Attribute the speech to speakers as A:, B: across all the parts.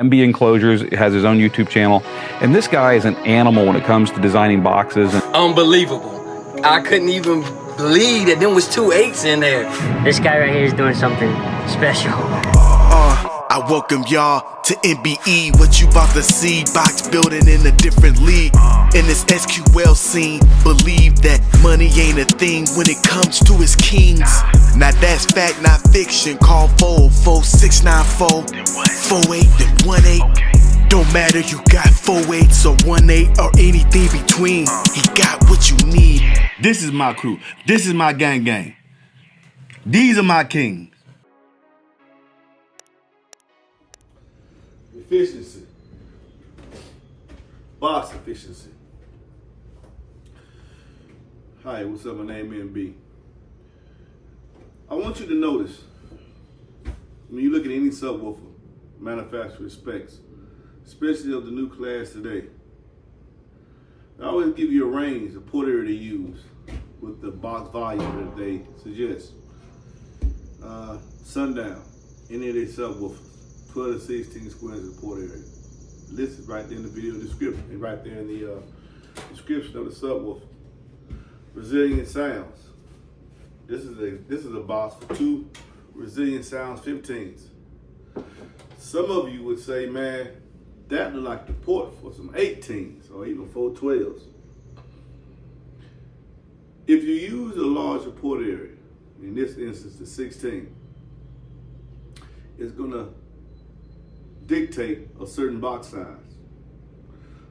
A: MBEnclosures has his own YouTube channel, and this guy is an animal when it comes to designing boxes.
B: Unbelievable. I couldn't even believe that there was 2 8s in there.
C: This guy right here is doing something special.
D: I welcome y'all to MBE. What you about to see, box building in a different league. In this SQL scene, believe that money ain't a thing when it comes to its kings. Now that's fact, not fiction. Call 44694 48 then 18. Don't matter, you got 4 8s or 1 8 or anything between. He got what you need.
E: This is my crew. This is my gang. These are my kings.
F: Efficiency. Box efficiency. Hi, what's up? My name is MB. I want you to notice, when you look at any subwoofer manufacturer specs, especially of the new class today, I always give you a range, a port area to use with the box volume that they suggest. Sundown, any of their subwoofers, 12 to 16 squares of port area. Listed right there in the video description and right there in the description of the subwoofer. Resilient sounds. This is a box for 2 resilient sounds 15s. Some of you would say, man, that look like the port for some 18s or even 412s. If you use a larger port area, in this instance the 16, it's gonna dictate a certain box size.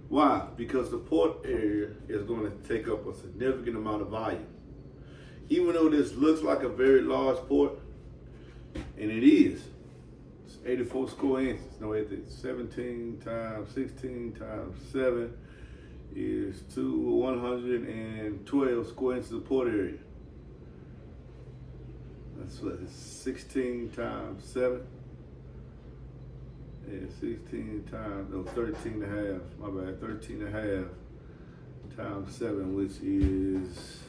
F: Why? Because the port area is going to take up a significant amount of volume. Even though this looks like a very large port, and it is, it's 84 square inches. No, it's 17 times 16 times 7 is 112 square inches of port area. That's what it's 16 times 7. Yeah, 16 times, no, 13 and a half, my bad, 13 and a half times 7, which is,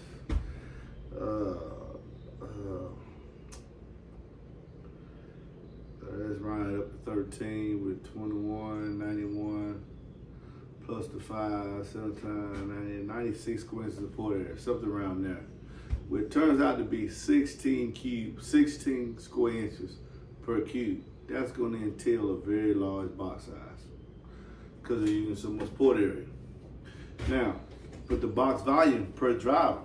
F: let's round it up to 13 with 21, 91, plus the 5, 7 times 96 square inches of port area, something around there. Well, it turns out to be 16 square inches per cube. That's going to entail a very large box size because they're using so much port area. Now, but the box volume per driver,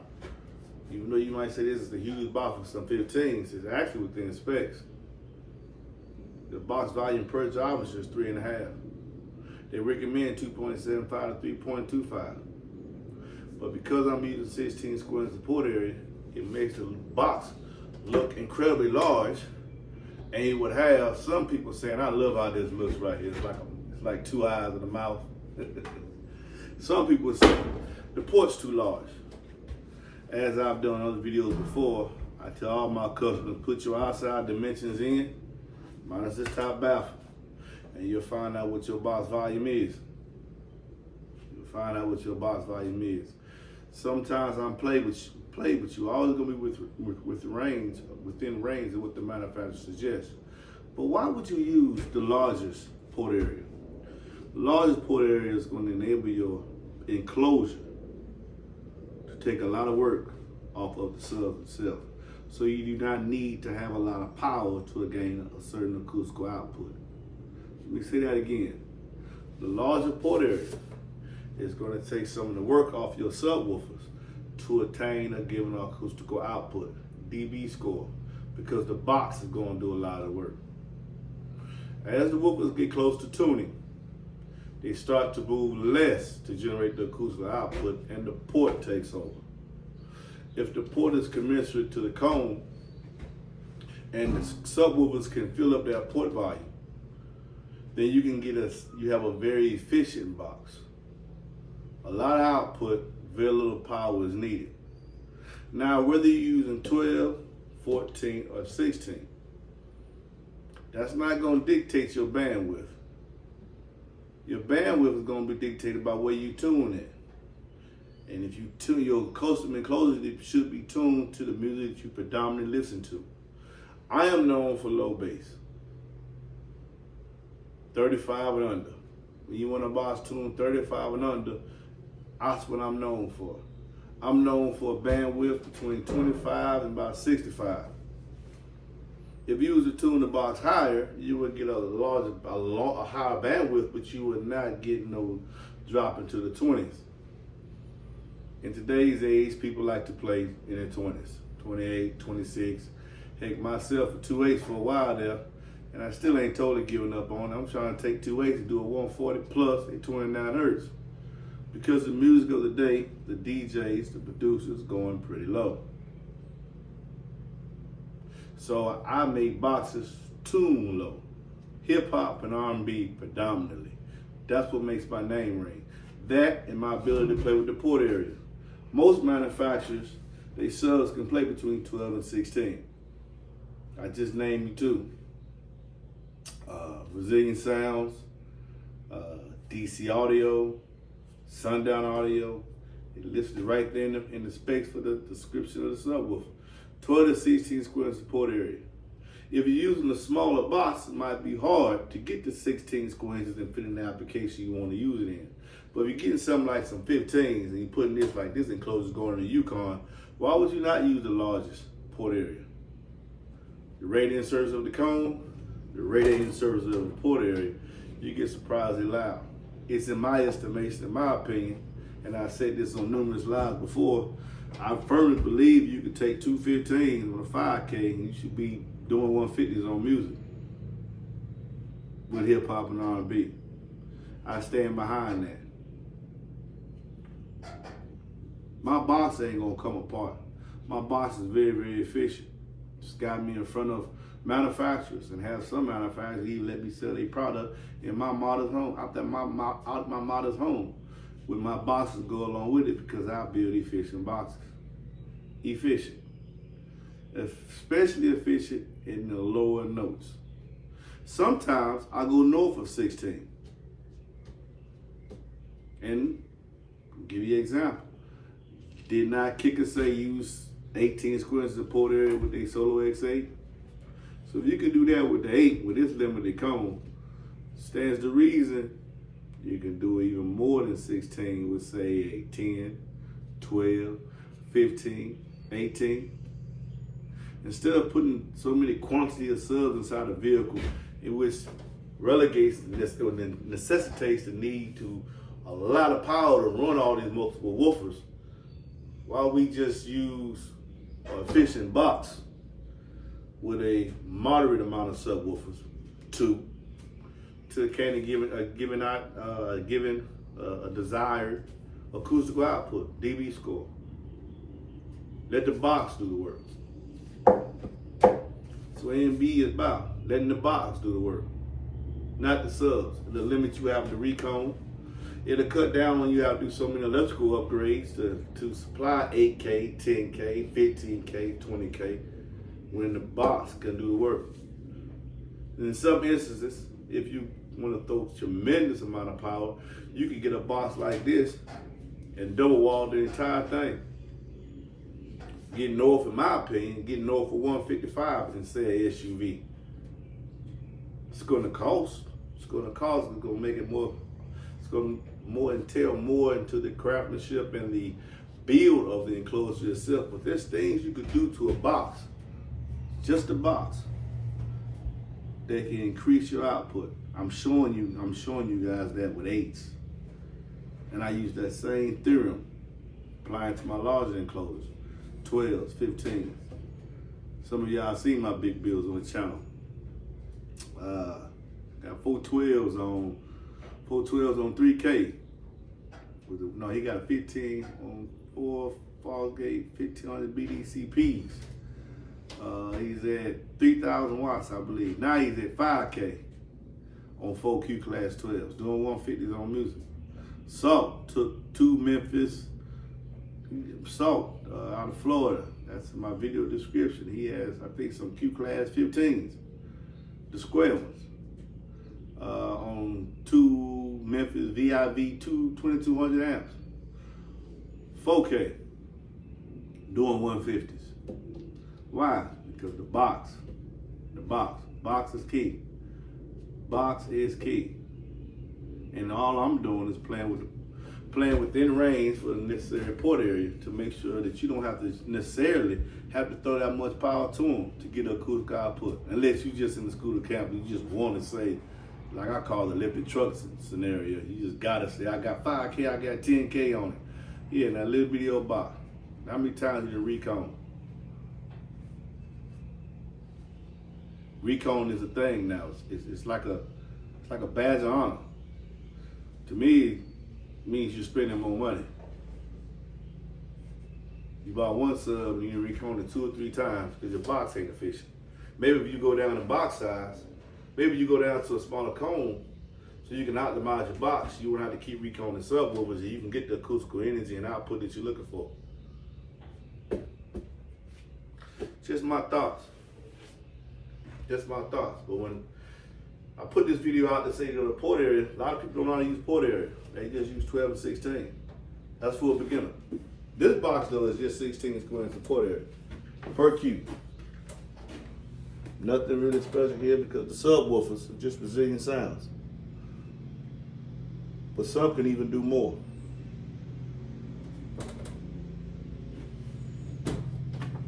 F: even though you might say this is a huge box for some 15s, it's actually within specs. The box volume per driver is just 3.5. They recommend 2.75 to 3.25. But because I'm using 16 square inches of port area, it makes the box look incredibly large. And you would have some people saying, I love how this looks right here. It's like 2 eyes and a mouth. Some people would say, the port's too large. As I've done other videos before, I tell all my customers, put your outside dimensions in, minus this top baffle, and you'll find out what your box volume is. You'll find out what your box volume is. Sometimes I'm play with you. Always gonna be with the range, within range of what the manufacturer suggests. But why would you use the largest port area? The largest port area is going to enable your enclosure to take a lot of work off of the sub itself. So you do not need to have a lot of power to gain a certain acoustical output. Let me say that again. The larger port area is going to take some of the work off your subwoofers to attain a given acoustical output, dB score, because the box is going to do a lot of work. As the woofers get close to tuning, they start to move less to generate the acoustical output, and the port takes over. If the port is commensurate to the cone, and the subwoofers can fill up that port volume, then you can you have a very efficient box. A lot of output, very little power is needed. Now, whether you're using 12, 14, or 16, that's not going to dictate your bandwidth. Your bandwidth is going to be dictated by where you tune it. And if you tune your custom enclosure, it should be tuned to the music that you predominantly listen to. I am known for low bass. 35 and under. When you want a box tuned 35 and under, that's what I'm known for. I'm known for a bandwidth between 25 and about 65. If you was to tune the box higher, you would get a higher bandwidth, but you would not get no drop into the 20s. In today's age, people like to play in their 20s, 28, 26. Heck, myself, a 2/8 for a while there, and I still ain't totally giving up on it. I'm trying to take 2/8 and do a 140 plus at 29 hertz. Because the music of the day, the DJs, the producers going pretty low. So I make boxes tune low. Hip hop and R&B predominantly. That's what makes my name ring. That and my ability to play with the port area. Most manufacturers, they subs can play between 12 and 16. I just named you two. Brazilian Sounds, DC Audio, Sundown Audio. It listed right there in the specs for the description of the subwoofer. 12 to 16 square support area. If you're using a smaller box, it might be hard to get the 16 square inches and fit in the application you want to use it in. But if you're getting something like some 15s and you're putting this like this enclosure going in the Yukon, why would you not use the largest port area? The radiant surface of the cone, the radiating surface of the port area, you get surprisingly loud. It's in my estimation, in my opinion, and I said this on numerous lives before, I firmly believe you could take two 15s on a 5K and you should be doing 150s on music with hip hop and R&B. I stand behind that. My box ain't gonna come apart. My box is very, very efficient. It's got me in front of manufacturers, and have some manufacturers even let me sell a product in my models home, out my models home, with my boxes go along with it, because I build efficient boxes. Efficient. Especially efficient in the lower notes. Sometimes I go north of 16. And I'll give you an example. Did not Kicker say use 18 squares support area with a Solo X8? So if you can do that with the 8, with this limited cone, stands to reason you can do even more than 16 with, say, a 10, 12, 15, 18. Instead of putting so many quantity of subs inside a vehicle, in which relegates or necessitates the need to a lot of power to run all these multiple woofers, why we just use an efficient box with a moderate amount of subwoofers, 2, to kind of giving a desired acoustical output, dB score. Let the box do the work. So MB is about letting the box do the work, not the subs. It'll limit you having to recone. It'll cut down on you have to do so many electrical upgrades to supply 8K, 10K, 15K, 20K, when the box can do the work. And in some instances, if you want to throw tremendous amount of power, you can get a box like this and double wall the entire thing. Getting north, in my opinion, getting north for 155 and say an SUV. It's gonna cost. It's gonna make it more. It's gonna entail more into the craftsmanship and the build of the enclosure itself. But there's things you could do to a box, just a box, that can increase your output. I'm showing you guys that with 8s. And I use that same theorem applying to my larger enclosures, 12s, 15s. Some of y'all seen my big builds on the channel. Got 412s on 3K. No, he got a 15 on 4 Fallgate 1500 BDCPs. He's at 3,000 watts, I believe. Now he's at 5K on 4Q class 12s, doing 150s on music. Salt took 2 Memphis Salt out of Florida. That's my video description. He has, I think, some Q class 15s, the square ones, on 2 Memphis VIV 2200 amps, 4K, doing 150s. Why? Because the box is key. Box is key. And all I'm doing is playing within range for the necessary port area to make sure that you don't have to necessarily have to throw that much power to them to get an acoustic output. Unless you just in the scooter camp, you just want to say, like I call the lifted trucks scenario. You just gotta say, I got 5K, I got 10K on it. Yeah, now little video box. How many times you recon? Recon is a thing now. It's like a badge of honor. To me, it means you're spending more money. You bought one sub and you recon it 2 or 3 times because your box ain't efficient. Maybe if you go down to box size, maybe you go down to a smaller cone so you can optimize your box. You won't have to keep reconing subwoofers and you can get the acoustical energy and output that you're looking for. Just my thoughts. Just my thoughts. But when I put this video out to say to the port area, a lot of people don't know how to use port area. They just use 12 and 16. That's for a beginner. This box though is just 16 square inch port area per cube. Nothing really special here because the subwoofers are just resilient sounds. But some can even do more.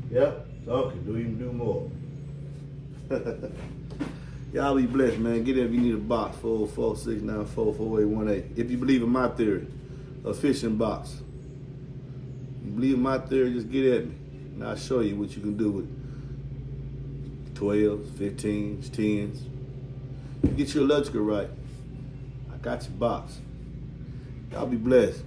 F: Yeah, some can even do more. Y'all be blessed, man. Get it if you need a box, 446944818. If you believe in my theory, a fishing box. You believe in my theory, just get at me. And I'll show you what you can do with 12s, 15s, 10s. You get your electrical right. I got your box. Y'all be blessed.